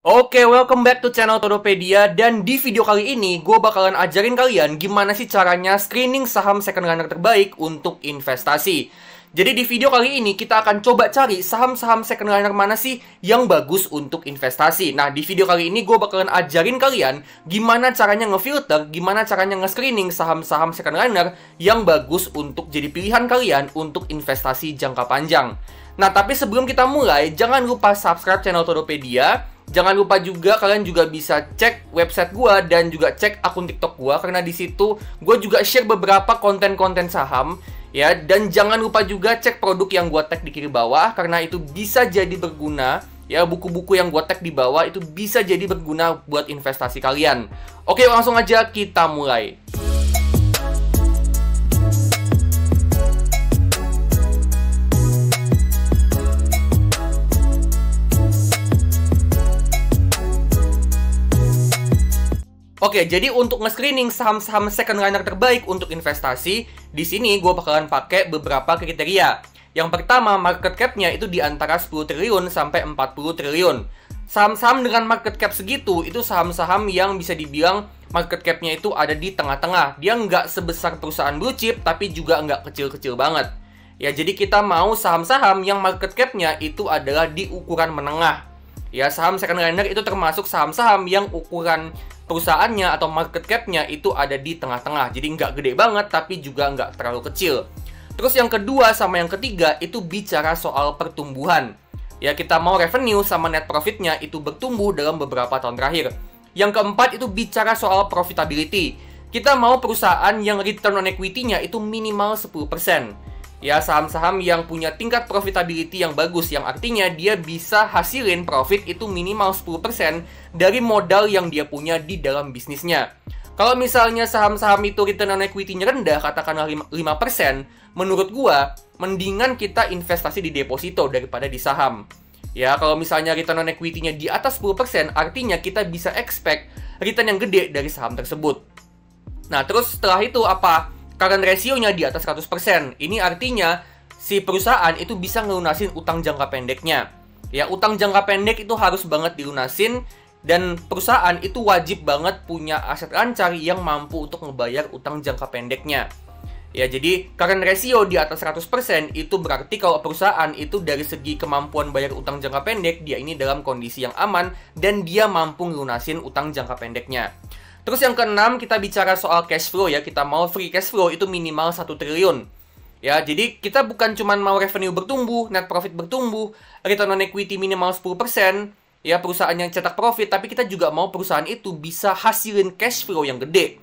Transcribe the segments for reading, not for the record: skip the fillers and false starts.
Oke, welcome back to channel Todopedia. Dan di video kali ini, gue bakalan ajarin kalian gimana sih caranya screening saham second runner terbaik untuk investasi. Jadi di video kali ini, kita akan coba cari saham-saham second runner mana sih yang bagus untuk investasi. Nah, di video kali ini, gue bakalan ajarin kalian gimana caranya ngefilter, gimana caranya nge-screening saham-saham second runner yang bagus untuk jadi pilihan kalian untuk investasi jangka panjang. Nah, tapi sebelum kita mulai, jangan lupa subscribe channel Todopedia. Jangan lupa juga kalian juga bisa cek website gua dan juga cek akun TikTok gua karena di situ gua juga share beberapa konten-konten saham ya, dan jangan lupa juga cek produk yang gua tag di kiri bawah karena itu bisa jadi berguna ya, buku-buku yang gua tag di bawah itu bisa jadi berguna buat investasi kalian. Oke, langsung aja kita mulai. Oke, jadi untuk nge-screening saham-saham second runner terbaik untuk investasi, di sini gue bakalan pakai beberapa kriteria. Yang pertama, market cap-nya itu di antara 10 triliun sampai 40 triliun. Saham-saham dengan market cap segitu, itu saham-saham yang bisa dibilang market cap-nya itu ada di tengah-tengah. Dia nggak sebesar perusahaan blue chip, tapi juga nggak kecil-kecil banget. Ya, jadi kita mau saham-saham yang market cap-nya itu adalah di ukuran menengah. Ya, saham second runner itu termasuk saham-saham yang ukuran perusahaannya atau market cap-nya itu ada di tengah-tengah. Jadi nggak gede banget, tapi juga nggak terlalu kecil. Terus yang kedua sama yang ketiga itu bicara soal pertumbuhan. Ya, kita mau revenue sama net profit-nya itu bertumbuh dalam beberapa tahun terakhir. Yang keempat itu bicara soal profitability. Kita mau perusahaan yang return on equity-nya itu minimal 10%. Ya, saham-saham yang punya tingkat profitability yang bagus, yang artinya dia bisa hasilin profit itu minimal 10% dari modal yang dia punya di dalam bisnisnya. Kalau misalnya saham-saham itu return on equity-nya rendah, katakanlah 5%, menurut gua, mendingan kita investasi di deposito daripada di saham. Ya, kalau misalnya return on equity-nya di atas 10%, artinya kita bisa expect return yang gede dari saham tersebut. Nah, terus setelah itu apa? Current ratio-nya di atas 100%. Ini artinya si perusahaan itu bisa ngelunasin utang jangka pendeknya. Ya, utang jangka pendek itu harus banget dilunasin dan perusahaan itu wajib banget punya aset lancar yang mampu untuk ngebayar utang jangka pendeknya. Ya, jadi current ratio di atas 100% itu berarti kalau perusahaan itu dari segi kemampuan bayar utang jangka pendek, dia ini dalam kondisi yang aman dan dia mampu ngelunasin utang jangka pendeknya. Terus yang keenam, kita bicara soal cash flow ya. Kita mau free cash flow itu minimal 1 triliun. Ya, jadi kita bukan cuma mau revenue bertumbuh, net profit bertumbuh, return on equity minimal 10%, ya perusahaan yang cetak profit, tapi kita juga mau perusahaan itu bisa hasilin cash flow yang gede.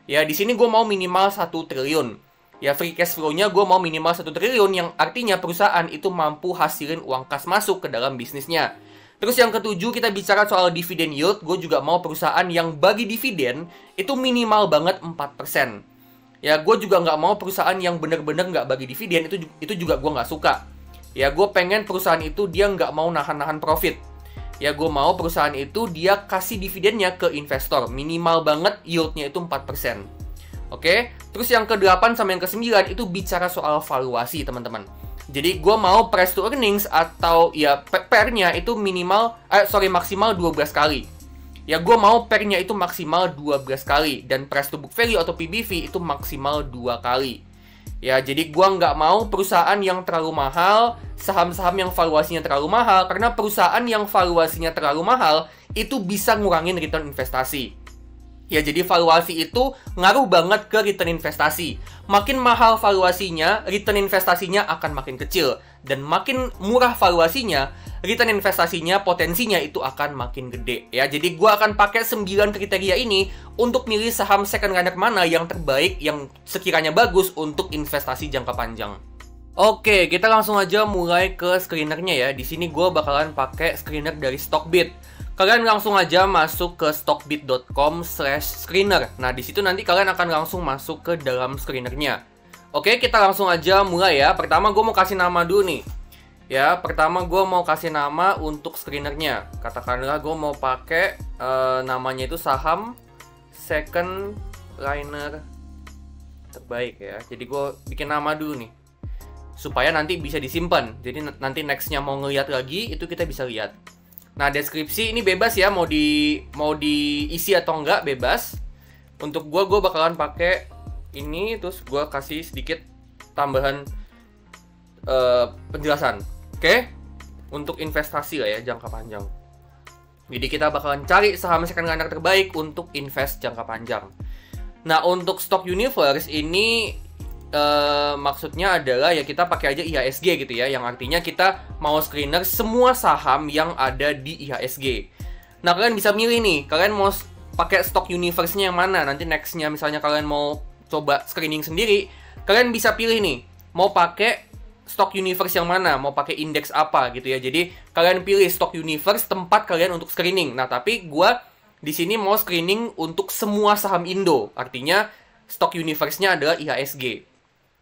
Ya, di sini gue mau minimal 1 triliun. Ya, free cash flow-nya gue mau minimal 1 triliun, yang artinya perusahaan itu mampu hasilin uang kas masuk ke dalam bisnisnya. Terus yang ketujuh, kita bicara soal dividend yield. Gue juga mau perusahaan yang bagi dividen itu minimal banget 4%. Ya, gue juga nggak mau perusahaan yang bener-bener nggak bagi dividen. Itu juga gue nggak suka. Ya, gue pengen perusahaan itu dia nggak mau nahan-nahan profit. Ya, gue mau perusahaan itu dia kasih dividennya ke investor. Minimal banget yieldnya itu 4%. Oke? Terus yang ke-8 sama yang ke-9 itu bicara soal valuasi, teman-teman. Jadi gue mau price to earnings atau ya PER-nya itu maksimal 12 kali. Ya, gue mau PER-nya itu maksimal 12 kali. Dan price to book value atau PBV itu maksimal 2 kali. Ya, jadi gue nggak mau perusahaan yang terlalu mahal, saham-saham yang valuasinya terlalu mahal. Karena perusahaan yang valuasinya terlalu mahal itu bisa ngurangin return investasi. Ya, jadi valuasi itu ngaruh banget ke return investasi. Makin mahal valuasinya, return investasinya akan makin kecil. Dan makin murah valuasinya, return investasinya, potensinya itu akan makin gede. Ya, jadi gue akan pakai 9 kriteria ini untuk milih saham second runner mana yang terbaik, yang sekiranya bagus untuk investasi jangka panjang. Oke, kita langsung aja mulai ke screenernya ya. Di sini gue bakalan pakai screener dari Stockbit. Kalian langsung aja masuk ke stockbit.com/screener. Nah, di situ nanti kalian akan langsung masuk ke dalam screenernya. Oke, kita langsung aja mulai ya. Pertama gue mau kasih nama dulu nih. Ya, pertama gue mau kasih nama untuk screenernya. Katakanlah gue mau pakai namanya itu saham second runner terbaik ya. Jadi gue bikin nama dulu nih, supaya nanti bisa disimpan. Jadi nanti nextnya mau ngeliat lagi, itu kita bisa lihat. Nah, deskripsi ini bebas ya, mau diisi atau enggak bebas. Untuk gue bakalan pakai ini, terus gue kasih sedikit tambahan penjelasan. Oke? Untuk investasi lah ya, jangka panjang. Jadi kita bakalan cari saham second runner terbaik untuk invest jangka panjang. Nah, untuk Stock Universe ini maksudnya adalah ya kita pakai aja IHSG gitu ya, yang artinya kita mau screener semua saham yang ada di IHSG. Nah, kalian bisa milih nih, kalian mau pakai Stock Universe-nya yang mana. Nanti next-nya misalnya kalian mau coba screening sendiri, kalian bisa pilih nih, mau pakai Stock Universe yang mana, mau pakai indeks apa gitu ya. Jadi kalian pilih Stock Universe tempat kalian untuk screening. Nah, tapi gua di sini mau screening untuk semua saham Indo. Artinya Stock Universe-nya adalah IHSG.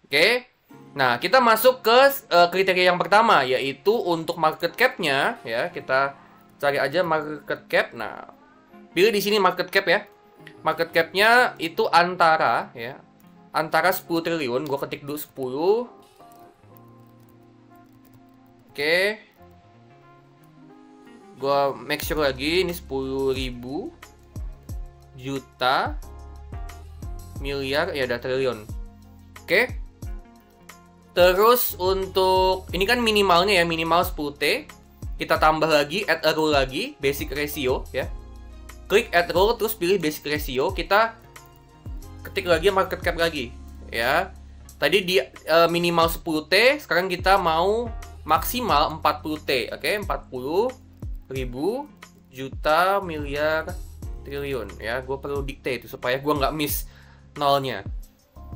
Oke, nah kita masuk ke kriteria yang pertama, yaitu untuk market cap-nya ya. Kita cari aja market cap. Nah, pilih di sini market cap ya. Market cap-nya itu antara 10 triliun. Gue ketik dulu 10. Oke, gue make sure lagi ini 10.000 juta miliar ya, ada triliun. Oke. Terus untuk ini kan minimalnya ya, minimal 10T. Kita tambah lagi, add a rule lagi, basic ratio ya. Klik add rule, terus pilih basic ratio. Kita ketik lagi market cap lagi ya. Tadi di minimal 10T, sekarang kita mau maksimal 40T. Oke, 40.000 juta miliar triliun ya. Gue perlu dikte itu supaya gue nggak miss nolnya.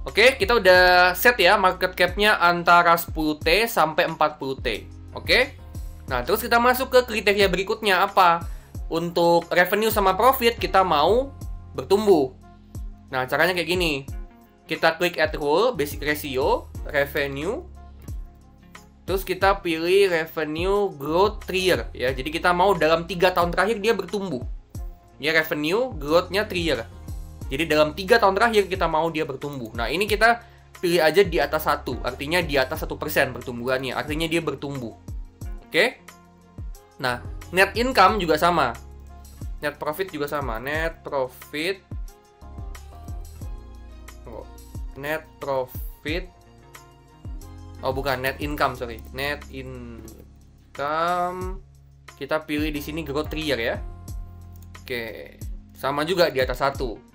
Oke, kita udah set ya market cap-nya antara 10T sampai 40T. Oke. Nah, terus kita masuk ke kriteria berikutnya apa? Untuk revenue sama profit kita mau bertumbuh. Nah, caranya kayak gini. Kita klik add rule, basic ratio, revenue. Terus kita pilih revenue growth 3 year ya. Jadi kita mau dalam 3 tahun terakhir dia bertumbuh. Ya, revenue growth-nya 3 year. Jadi dalam 3 tahun terakhir kita mau dia bertumbuh. Nah, ini kita pilih aja di atas 1. Artinya di atas 1% pertumbuhannya. Artinya dia bertumbuh. Oke? Nah, net income juga sama. Net profit juga sama. Net profit. Net profit. Oh, bukan. Net income, sorry. Net income. Kita pilih di sini growth 3 year ya. Oke. Sama juga di atas 1.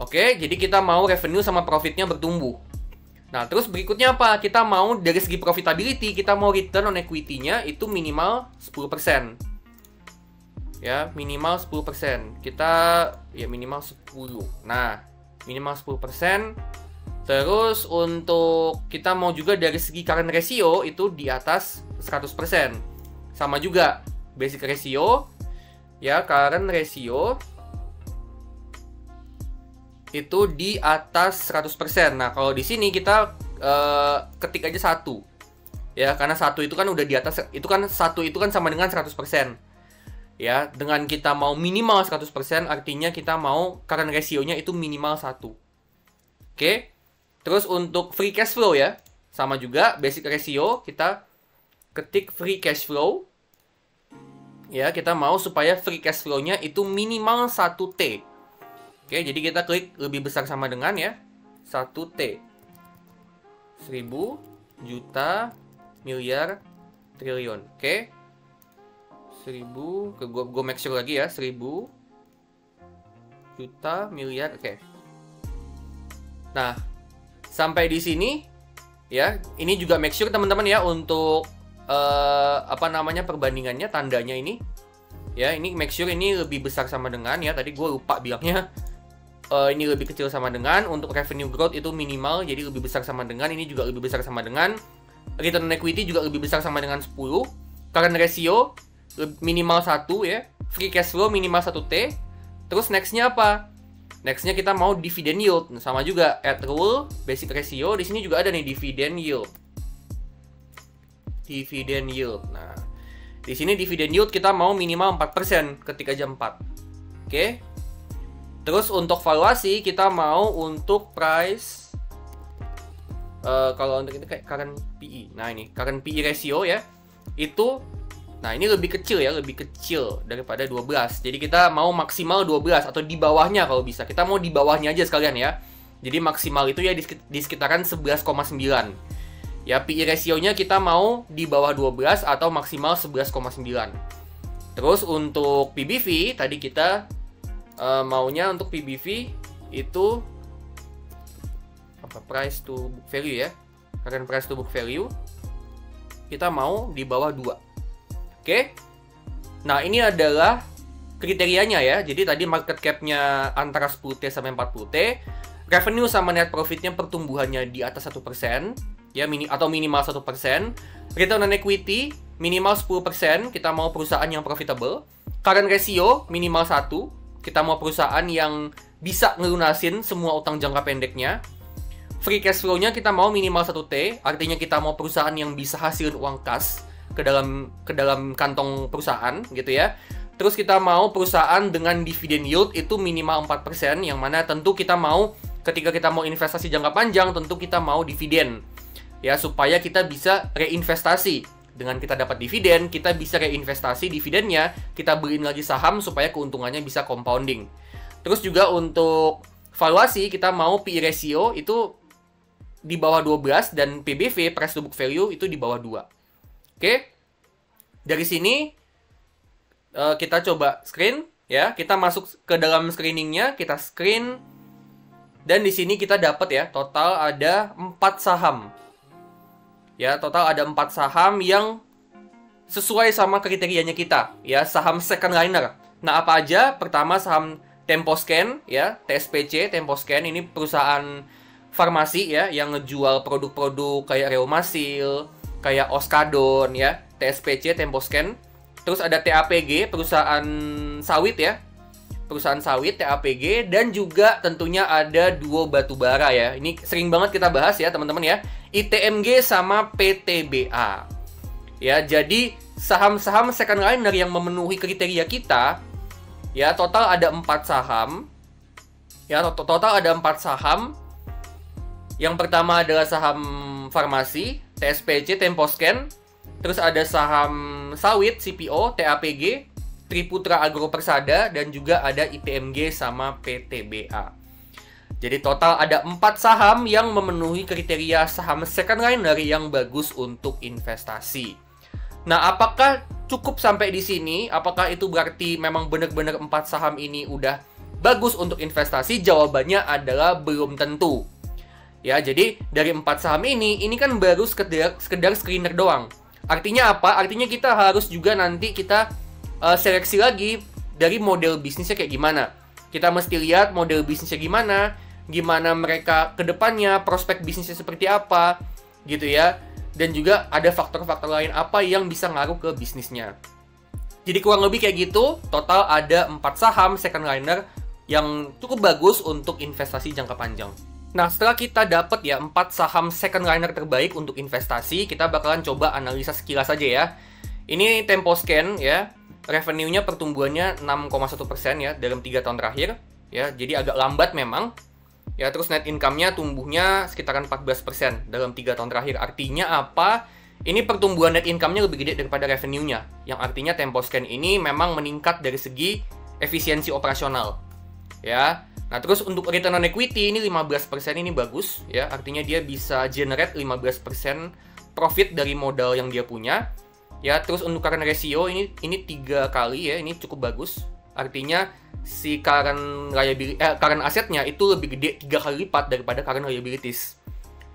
Oke, jadi kita mau revenue sama profitnya bertumbuh. Nah, terus berikutnya apa? Kita mau dari segi profitability, kita mau return on equity-nya itu minimal 10%. Ya, minimal 10%. Kita ya minimal 10. Nah, minimal 10%. Terus untuk kita mau juga dari segi current ratio itu di atas 100%. Sama juga basic ratio ya, current ratio itu di atas 100%. Nah, kalau di sini kita ketik aja 1. Ya, karena 1 itu kan udah di atas, itu kan 1 itu kan sama dengan 100%. Ya, dengan kita mau minimal 100%, artinya kita mau current ratio-nya itu minimal 1. Oke. Terus untuk free cash flow ya, sama juga basic ratio, kita ketik free cash flow. Ya, kita mau supaya free cash flow-nya itu minimal 1T. Oke, jadi kita klik lebih besar sama dengan ya 1T. 1000 juta miliar triliun. Oke. 1000, gue make sure lagi ya, 1000 juta miliar. Oke. Nah, sampai di sini ya, ini juga make sure teman-teman ya untuk perbandingannya, tandanya ini. Ya, ini make sure ini lebih besar sama dengan ya, tadi gue lupa bilangnya. Ini lebih kecil sama dengan, untuk revenue growth itu minimal, jadi lebih besar sama dengan, ini juga lebih besar sama dengan, return on equity juga lebih besar sama dengan 10, current ratio minimal 1 ya, free cash flow minimal 1T, terus nextnya apa? Nextnya kita mau dividend yield, sama juga add rule, basic ratio, di sini juga ada nih dividend yield. Dividend yield, nah di sini dividend yield kita mau minimal 4%, ketik aja 4. Oke. Terus untuk valuasi kita mau untuk price, kalau untuk ini kayak current PE. Nah, ini current PE ratio ya, itu Nah, ini lebih kecil ya, lebih kecil daripada 12. Jadi kita mau maksimal 12 atau di bawahnya kalau bisa. Kita mau di bawahnya aja sekalian ya. Jadi maksimal itu ya di sekitaran 11,9. Ya, PE ratio-nya kita mau di bawah 12 atau maksimal 11,9. Terus untuk PBV, tadi kita maunya untuk PBV itu apa? Price to book value ya. Current price to book value kita mau di bawah 2. Oke. Nah, ini adalah kriterianya ya. Jadi tadi market cap-nya antara 10T sampai 40T. Revenue sama net profit-nya pertumbuhannya di atas 1%. Ya, atau minimal 1%. Return on equity minimal 10%. Kita mau perusahaan yang profitable. Current ratio minimal 1. Kita mau perusahaan yang bisa ngelunasin semua utang jangka pendeknya. Free cash flow-nya kita mau minimal 1T. Artinya kita mau perusahaan yang bisa hasilin uang kas ke dalam kantong perusahaan gitu ya. Terus kita mau perusahaan dengan dividen yield itu minimal 4%, yang mana tentu kita mau ketika kita mau investasi jangka panjang tentu kita mau dividen. Ya, supaya kita bisa reinvestasi. Dengan kita dapat dividen, kita bisa reinvestasi dividennya, kita beliin lagi saham supaya keuntungannya bisa compounding. Terus juga untuk valuasi kita mau PE ratio itu di bawah 12 dan PBV, price to book value, itu di bawah 2. Oke, dari sini kita coba screen ya. Kita masuk ke dalam screeningnya, kita screen, dan di sini kita dapat ya total ada 4 saham. Ya, total ada 4 saham yang sesuai sama kriterianya kita ya, saham second liner. Nah, apa aja? Pertama saham Temposcan ya, TSPC Temposcan ini perusahaan farmasi ya yang ngejual produk-produk kayak Reumasil, kayak Oskadon ya, TSPC Temposcan. Terus ada TAPG, perusahaan sawit ya. Perusahaan sawit TAPG, dan juga tentunya ada Duo Batubara ya. Ini sering banget kita bahas ya, teman-teman ya. ITMG sama PTBA. Ya, jadi saham-saham second liner yang memenuhi kriteria kita ya, total ada 4 saham. Ya, total ada 4 saham. Yang pertama adalah saham farmasi, TSPC Temposcan. Terus ada saham sawit, CPO, TAPG, Triputra Agro Persada, dan juga ada ITMG sama PTBA. Jadi total ada 4 saham yang memenuhi kriteria saham second liner yang bagus untuk investasi. Nah, apakah cukup sampai di sini? Apakah itu berarti memang benar-benar 4 saham ini udah bagus untuk investasi? Jawabannya adalah belum tentu. Ya, jadi dari 4 saham ini kan baru sekedar screener doang. Artinya apa? Artinya kita harus juga nanti kita seleksi lagi dari model bisnisnya kayak gimana. Kita mesti lihat model bisnisnya gimana mereka ke depannya, prospek bisnisnya seperti apa, gitu ya. Dan juga ada faktor-faktor lain apa yang bisa ngaruh ke bisnisnya. Jadi kurang lebih kayak gitu, total ada 4 saham second liner yang cukup bagus untuk investasi jangka panjang. Nah, setelah kita dapat ya 4 saham second liner terbaik untuk investasi, kita bakalan coba analisa sekilas aja ya. Ini Temposcan ya, revenue-nya pertumbuhannya 6,1% ya dalam 3 tahun terakhir ya. Jadi agak lambat memang. Ya, terus net income-nya tumbuhnya sekitaran 14% dalam 3 tahun terakhir. Artinya apa? Ini pertumbuhan net income-nya lebih gede daripada revenue-nya. Yang artinya Temposcan ini memang meningkat dari segi efisiensi operasional. Ya. Nah, terus untuk return on equity ini 15% ini bagus ya. Artinya dia bisa generate 15% profit dari modal yang dia punya. Ya, terus untuk current ratio ini 3 kali ya. Ini cukup bagus. Artinya si current asetnya itu lebih gede 3 kali lipat daripada current liabilities.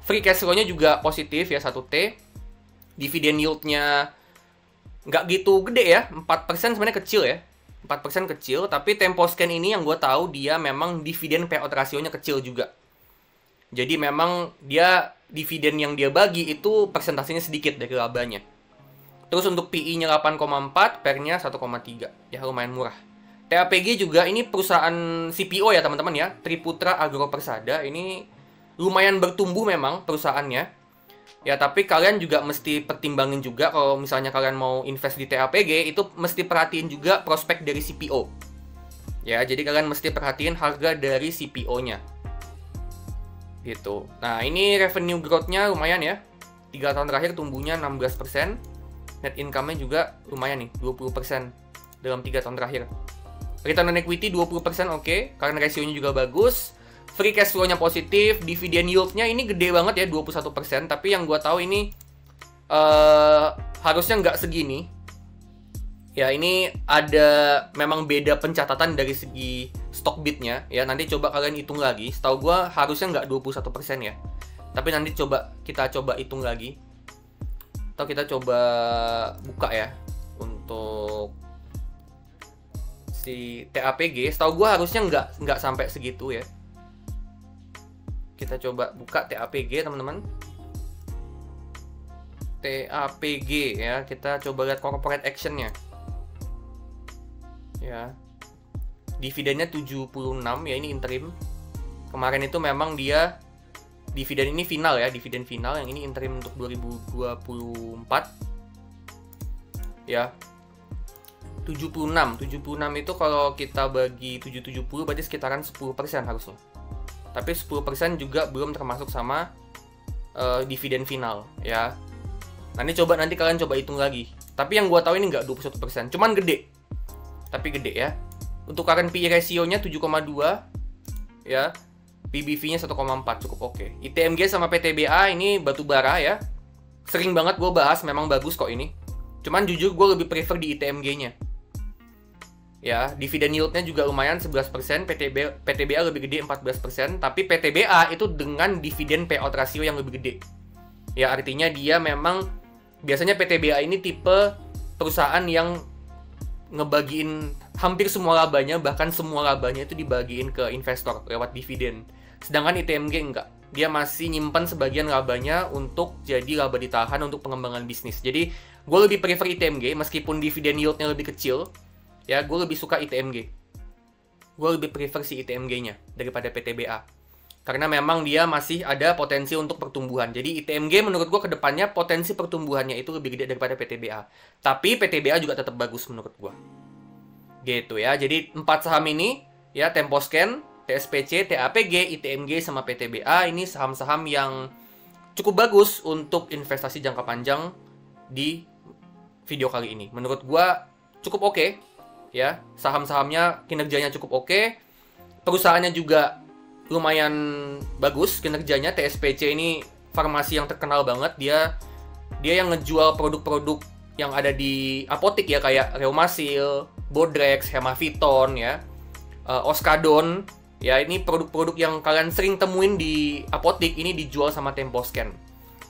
Free cash flow-nya juga positif ya, 1T. Dividend yield-nya nggak gitu gede ya, 4% sebenarnya kecil ya. 4% kecil, tapi Temposcan ini yang gue tahu dia memang dividen payout rasionya kecil juga. Jadi memang dia dividen yang dia bagi itu persentasenya sedikit dari labanya. Terus untuk PE-nya 8,4, PER-nya 1,3. Ya lumayan murah. TAPG juga ini perusahaan CPO ya teman-teman ya. Triputra Agro Persada ini lumayan bertumbuh memang perusahaannya. Ya, tapi kalian juga mesti pertimbangin juga kalau misalnya kalian mau invest di TAPG, itu mesti perhatiin juga prospek dari CPO. Ya, jadi kalian mesti perhatiin harga dari CPO-nya. Gitu. Nah, ini revenue growth-nya lumayan ya. 3 tahun terakhir tumbuhnya 16%. Net income-nya juga lumayan nih, 20% dalam 3 tahun terakhir. Return on equity 20% oke, karena rasionya juga bagus. Free cash flow-nya positif, dividend yield-nya ini gede banget ya, 21%. Tapi yang gue tahu ini harusnya nggak segini. Ya, ini ada memang beda pencatatan dari segi stock bid-nya ya. Nanti coba kalian hitung lagi. Setahu gue harusnya nggak 21% ya. Tapi nanti kita coba hitung lagi. Atau kita coba buka ya untuk si TAPG. Setahu gue harusnya nggak sampai segitu ya. Kita coba buka TAPG teman-teman. TAPG ya. Kita coba lihat corporate action-nya. Ya. Dividennya 76 ya, ini interim. Kemarin itu memang dia dividen ini final ya, dividen final. Yang ini interim untuk 2024. Ya. 76 itu kalau kita bagi 770 berarti sekitaran 10% harusnya. Tapi 10% juga belum termasuk sama dividen final ya. Nanti kalian coba hitung lagi. Tapi yang gua tahu ini nggak 21%, cuman gede. Tapi gede ya. Untuk current PE ratio-nya 7,2 ya. PBV-nya 1,4 cukup oke. ITMG sama PTBA ini batu bara ya. Sering banget gue bahas, memang bagus kok ini. Cuman jujur gue lebih prefer di ITMG-nya. Ya, dividend yield-nya juga lumayan 11%, PTBA lebih gede 14%, tapi PTBA itu dengan dividen payout ratio yang lebih gede. Ya, artinya dia memang biasanya PTBA ini tipe perusahaan yang ngebagiin hampir semua labanya, bahkan semua labanya itu dibagiin ke investor lewat dividen. Sedangkan ITMG enggak. Dia masih nyimpan sebagian labanya untuk jadi laba ditahan untuk pengembangan bisnis. Jadi, gue lebih prefer ITMG meskipun dividen yield-nya lebih kecil. Ya, gue lebih suka ITMG. Gue lebih prefer si ITMG-nya daripada PTBA. Karena memang dia masih ada potensi untuk pertumbuhan. Jadi ITMG menurut gue ke depannya potensi pertumbuhannya itu lebih gede daripada PTBA. Tapi PTBA juga tetap bagus menurut gue. Gitu ya. Jadi 4 saham ini ya, Temposcan, TSPC, TAPG, ITMG sama PTBA ini saham-saham yang cukup bagus untuk investasi jangka panjang di video kali ini. Menurut gue cukup oke. Ya, saham-sahamnya kinerjanya cukup oke. Perusahaannya juga lumayan bagus kinerjanya. TSPC ini farmasi yang terkenal banget. Dia yang ngejual produk-produk yang ada di apotik ya, kayak Reumasil, Bodrex, Hemaviton ya, Oskadon. Ya, ini produk-produk yang kalian sering temuin di apotik ini dijual sama Temposcan.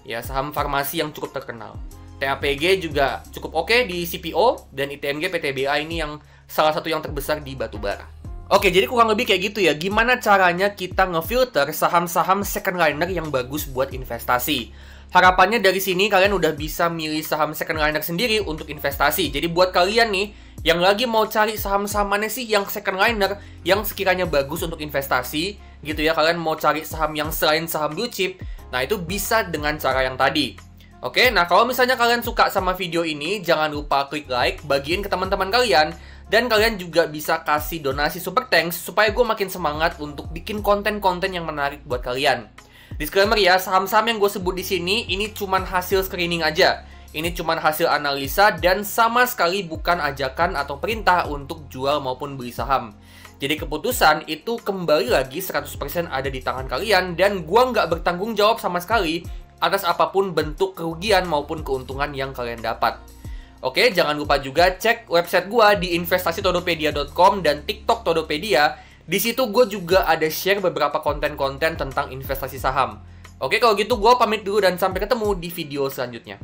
Ya, saham farmasi yang cukup terkenal. TAPG juga cukup oke di CPO, dan ITMG PTBA ini yang salah satu yang terbesar di batubara. Oke, jadi kurang lebih kayak gitu ya. Gimana caranya kita ngefilter saham-saham second liner yang bagus buat investasi? Harapannya dari sini kalian udah bisa milih saham second liner sendiri untuk investasi. Jadi buat kalian nih yang lagi mau cari saham-saham mana sih yang second liner yang sekiranya bagus untuk investasi gitu ya, kalian mau cari saham yang selain saham blue chip, nah itu bisa dengan cara yang tadi. Oke, nah kalau misalnya kalian suka sama video ini, jangan lupa klik like, bagiin ke teman-teman kalian, dan kalian juga bisa kasih donasi super thanks supaya gue makin semangat untuk bikin konten-konten yang menarik buat kalian. Disclaimer ya, saham-saham yang gue sebut di sini ini cuman hasil screening aja. Ini cuman hasil analisa dan sama sekali bukan ajakan atau perintah untuk jual maupun beli saham. Jadi keputusan itu kembali lagi 100% ada di tangan kalian, dan gue nggak bertanggung jawab sama sekali atas apapun bentuk kerugian maupun keuntungan yang kalian dapat. Oke, jangan lupa juga cek website gue di investasi.todopedia.com dan TikTok Todopedia. Di situ gue juga ada share beberapa konten-konten tentang investasi saham. Oke, kalau gitu gue pamit dulu dan sampai ketemu di video selanjutnya.